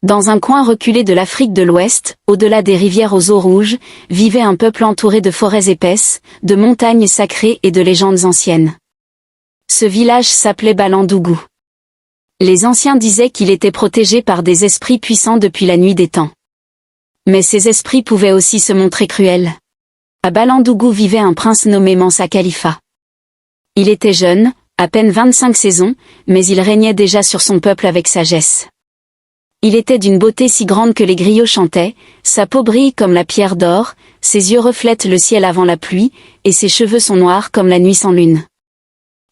Dans un coin reculé de l'Afrique de l'Ouest, au-delà des rivières aux eaux rouges, vivait un peuple entouré de forêts épaisses, de montagnes sacrées et de légendes anciennes. Ce village s'appelait Balandougou. Les anciens disaient qu'il était protégé par des esprits puissants depuis la nuit des temps. Mais ces esprits pouvaient aussi se montrer cruels. À Balandougou vivait un prince nommé Mansa Khalifa. Il était jeune, à peine 25 saisons, mais il régnait déjà sur son peuple avec sagesse. Il était d'une beauté si grande que les griots chantaient, sa peau brille comme la pierre d'or, ses yeux reflètent le ciel avant la pluie, et ses cheveux sont noirs comme la nuit sans lune.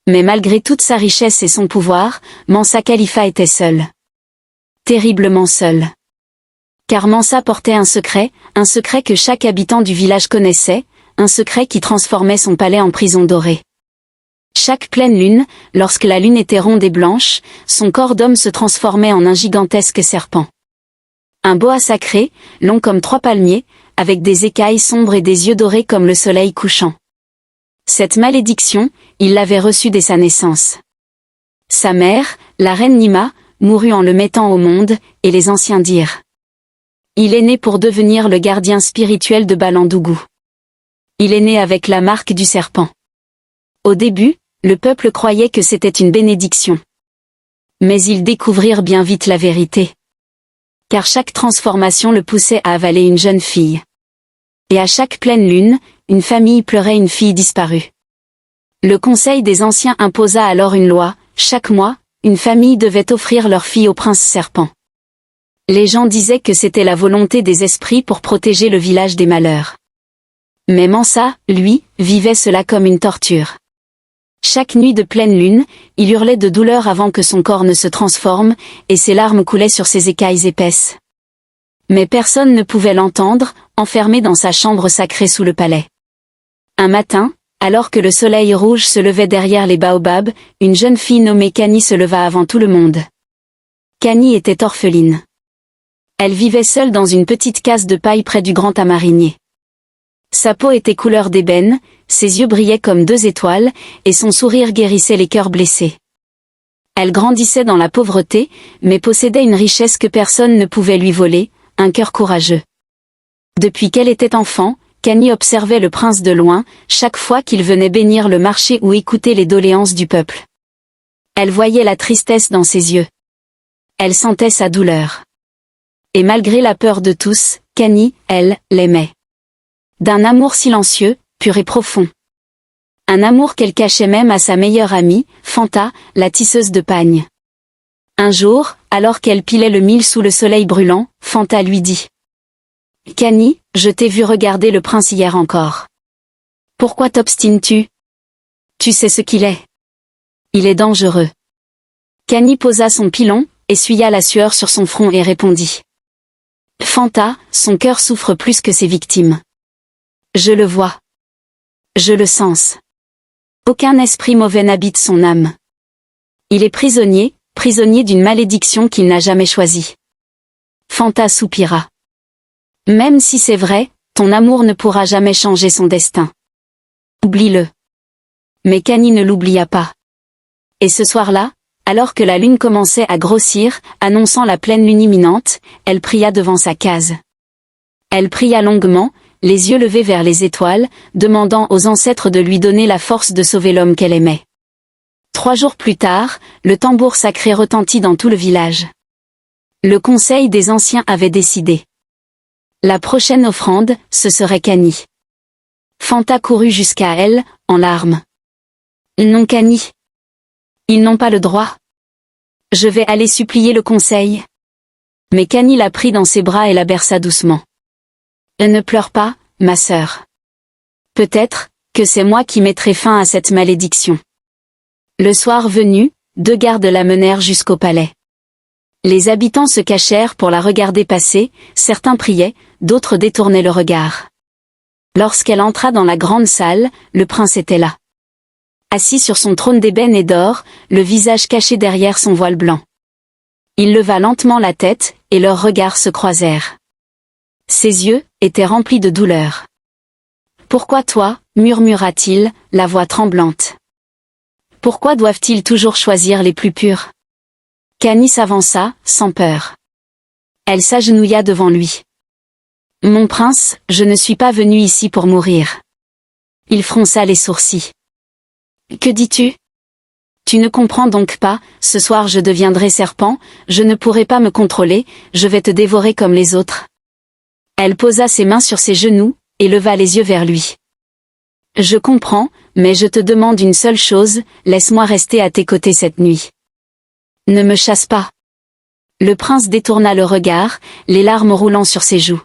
Mais malgré toute sa richesse et son pouvoir, Mansa Khalifa était seul. Terriblement seul. Car Mansa portait un secret que chaque habitant du village connaissait, un secret qui transformait son palais en prison dorée. Chaque pleine lune, lorsque la lune était ronde et blanche, son corps d'homme se transformait en un gigantesque serpent. Un boa sacré, long comme 3 palmiers, avec des écailles sombres et des yeux dorés comme le soleil couchant. Cette malédiction, il l'avait reçue dès sa naissance. Sa mère, la reine Nima, mourut en le mettant au monde, et les anciens dirent: il est né pour devenir le gardien spirituel de Balandougou. Il est né avec la marque du serpent. Au début, le peuple croyait que c'était une bénédiction. Mais ils découvrirent bien vite la vérité. Car chaque transformation le poussait à avaler une jeune fille. Et à chaque pleine lune, une famille pleurait une fille disparue. Le conseil des anciens imposa alors une loi: chaque mois, une famille devait offrir leur fille au prince serpent. Les gens disaient que c'était la volonté des esprits pour protéger le village des malheurs. Mais Mansa, lui, vivait cela comme une torture. Chaque nuit de pleine lune, il hurlait de douleur avant que son corps ne se transforme, et ses larmes coulaient sur ses écailles épaisses. Mais personne ne pouvait l'entendre, enfermé dans sa chambre sacrée sous le palais. Un matin, alors que le soleil rouge se levait derrière les baobabs, une jeune fille nommée Kani se leva avant tout le monde. Kani était orpheline. Elle vivait seule dans une petite case de paille près du grand tamarinier. Sa peau était couleur d'ébène, ses yeux brillaient comme 2 étoiles, et son sourire guérissait les cœurs blessés. Elle grandissait dans la pauvreté, mais possédait une richesse que personne ne pouvait lui voler, un cœur courageux. Depuis qu'elle était enfant, Kani observait le prince de loin, chaque fois qu'il venait bénir le marché ou écouter les doléances du peuple. Elle voyait la tristesse dans ses yeux. Elle sentait sa douleur. Et malgré la peur de tous, Kani, elle, l'aimait. D'un amour silencieux, pur et profond. Un amour qu'elle cachait même à sa meilleure amie, Fanta, la tisseuse de pagne. Un jour, alors qu'elle pilait le mil sous le soleil brûlant, Fanta lui dit: Kani, je t'ai vu regarder le prince hier encore. Pourquoi t'obstines-tu? Tu sais ce qu'il est. Il est dangereux. Kani posa son pilon, essuya la sueur sur son front et répondit: Fanta, son cœur souffre plus que ses victimes. Je le vois. Je le sens. Aucun esprit mauvais n'habite son âme. Il est prisonnier d'une malédiction qu'il n'a jamais choisie. Fanta soupira. Même si c'est vrai, ton amour ne pourra jamais changer son destin. Oublie-le. Mais Kani ne l'oublia pas. Et ce soir-là, alors que la lune commençait à grossir, annonçant la pleine lune imminente, elle pria devant sa case. Elle pria longuement, les yeux levés vers les étoiles, demandant aux ancêtres de lui donner la force de sauver l'homme qu'elle aimait. 3 jours plus tard, le tambour sacré retentit dans tout le village. Le conseil des anciens avait décidé. La prochaine offrande, ce serait Kani. Fanta courut jusqu'à elle, en larmes. Non, Kani. Ils n'ont pas le droit. Je vais aller supplier le conseil. Mais Kani la prit dans ses bras et la berça doucement. Ne pleure pas, ma sœur. Peut-être que c'est moi qui mettrai fin à cette malédiction. Le soir venu, 2 gardes la menèrent jusqu'au palais. Les habitants se cachèrent pour la regarder passer, certains priaient, d'autres détournaient le regard. Lorsqu'elle entra dans la grande salle, le prince était là. Assis sur son trône d'ébène et d'or, le visage caché derrière son voile blanc. Il leva lentement la tête, et leurs regards se croisèrent. Ses yeux étaient remplis de douleur. « Pourquoi toi ?» murmura-t-il, la voix tremblante. « Pourquoi doivent-ils toujours choisir les plus purs ?» Kani s'avança, sans peur. Elle s'agenouilla devant lui. Mon prince, je ne suis pas venu ici pour mourir. Il fronça les sourcils. Que dis-tu? Tu ne comprends donc pas, ce soir je deviendrai serpent, je ne pourrai pas me contrôler, je vais te dévorer comme les autres. Elle posa ses mains sur ses genoux, et leva les yeux vers lui. Je comprends, mais je te demande une seule chose, laisse-moi rester à tes côtés cette nuit. Ne me chasse pas. Le prince détourna le regard, les larmes roulant sur ses joues.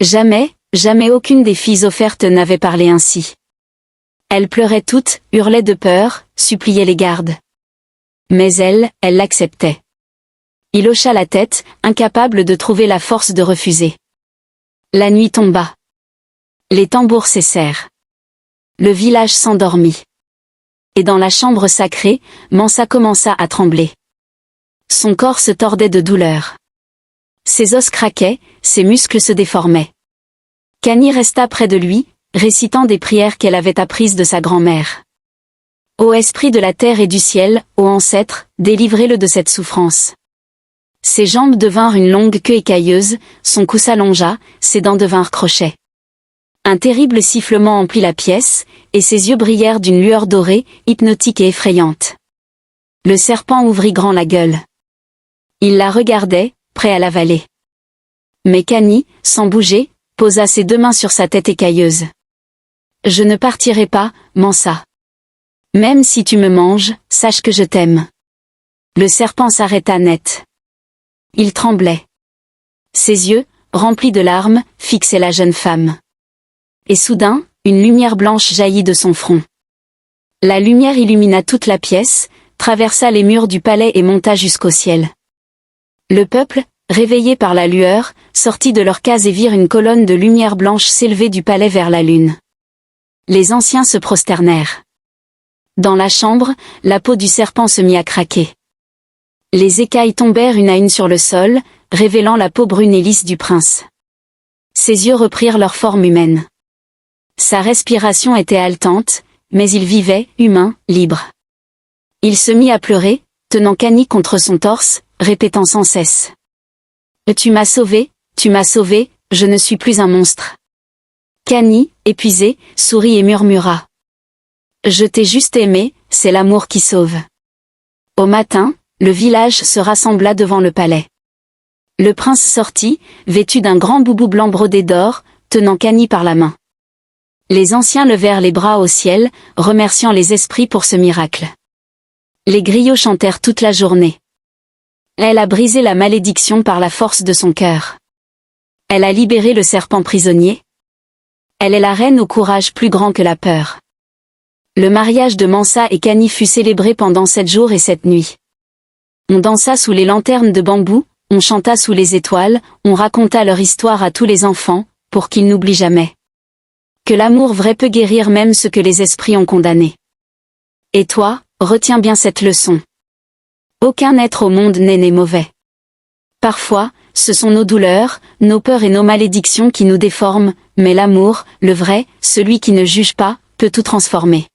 Jamais, jamais aucune des filles offertes n'avait parlé ainsi. Elles pleuraient toutes, hurlaient de peur, suppliaient les gardes. Mais elle l'acceptait. Il hocha la tête, incapable de trouver la force de refuser. La nuit tomba. Les tambours cessèrent. Le village s'endormit. Et dans la chambre sacrée, Mansa commença à trembler. Son corps se tordait de douleur. Ses os craquaient, ses muscles se déformaient. Kani resta près de lui, récitant des prières qu'elle avait apprises de sa grand-mère. Ô esprit de la terre et du ciel, ô ancêtre, délivrez-le de cette souffrance. Ses jambes devinrent une longue queue écailleuse, son cou s'allongea, ses dents devinrent crochets. Un terrible sifflement emplit la pièce, et ses yeux brillèrent d'une lueur dorée, hypnotique et effrayante. Le serpent ouvrit grand la gueule. Il la regardait, prêt à l'avaler. Mais Kani, sans bouger, posa ses deux mains sur sa tête écailleuse. « Je ne partirai pas, Mansa. Même si tu me manges, sache que je t'aime. » Le serpent s'arrêta net. Il tremblait. Ses yeux, remplis de larmes, fixaient la jeune femme. Et soudain, une lumière blanche jaillit de son front. La lumière illumina toute la pièce, traversa les murs du palais et monta jusqu'au ciel. Le peuple, réveillé par la lueur, sortit de leurs cases et virent une colonne de lumière blanche s'élever du palais vers la lune. Les anciens se prosternèrent. Dans la chambre, la peau du serpent se mit à craquer. Les écailles tombèrent une à une sur le sol, révélant la peau brune et lisse du prince. Ses yeux reprirent leur forme humaine. Sa respiration était haletante, mais il vivait, humain, libre. Il se mit à pleurer, tenant Kani contre son torse, répétant sans cesse. « Tu m'as sauvé, je ne suis plus un monstre. » Kani, épuisé, sourit et murmura. « Je t'ai juste aimé, c'est l'amour qui sauve. » Au matin, le village se rassembla devant le palais. Le prince sortit, vêtu d'un grand boubou blanc brodé d'or, tenant Kani par la main. Les anciens levèrent les bras au ciel, remerciant les esprits pour ce miracle. Les griots chantèrent toute la journée. Elle a brisé la malédiction par la force de son cœur. Elle a libéré le serpent prisonnier. Elle est la reine au courage plus grand que la peur. Le mariage de Mansa et Kani fut célébré pendant 7 jours et 7 nuits. On dansa sous les lanternes de bambou, on chanta sous les étoiles, on raconta leur histoire à tous les enfants, pour qu'ils n'oublient jamais. Que l'amour vrai peut guérir même ce que les esprits ont condamné. Et toi, retiens bien cette leçon. Aucun être au monde n'est né mauvais. Parfois, ce sont nos douleurs, nos peurs et nos malédictions qui nous déforment, mais l'amour, le vrai, celui qui ne juge pas, peut tout transformer.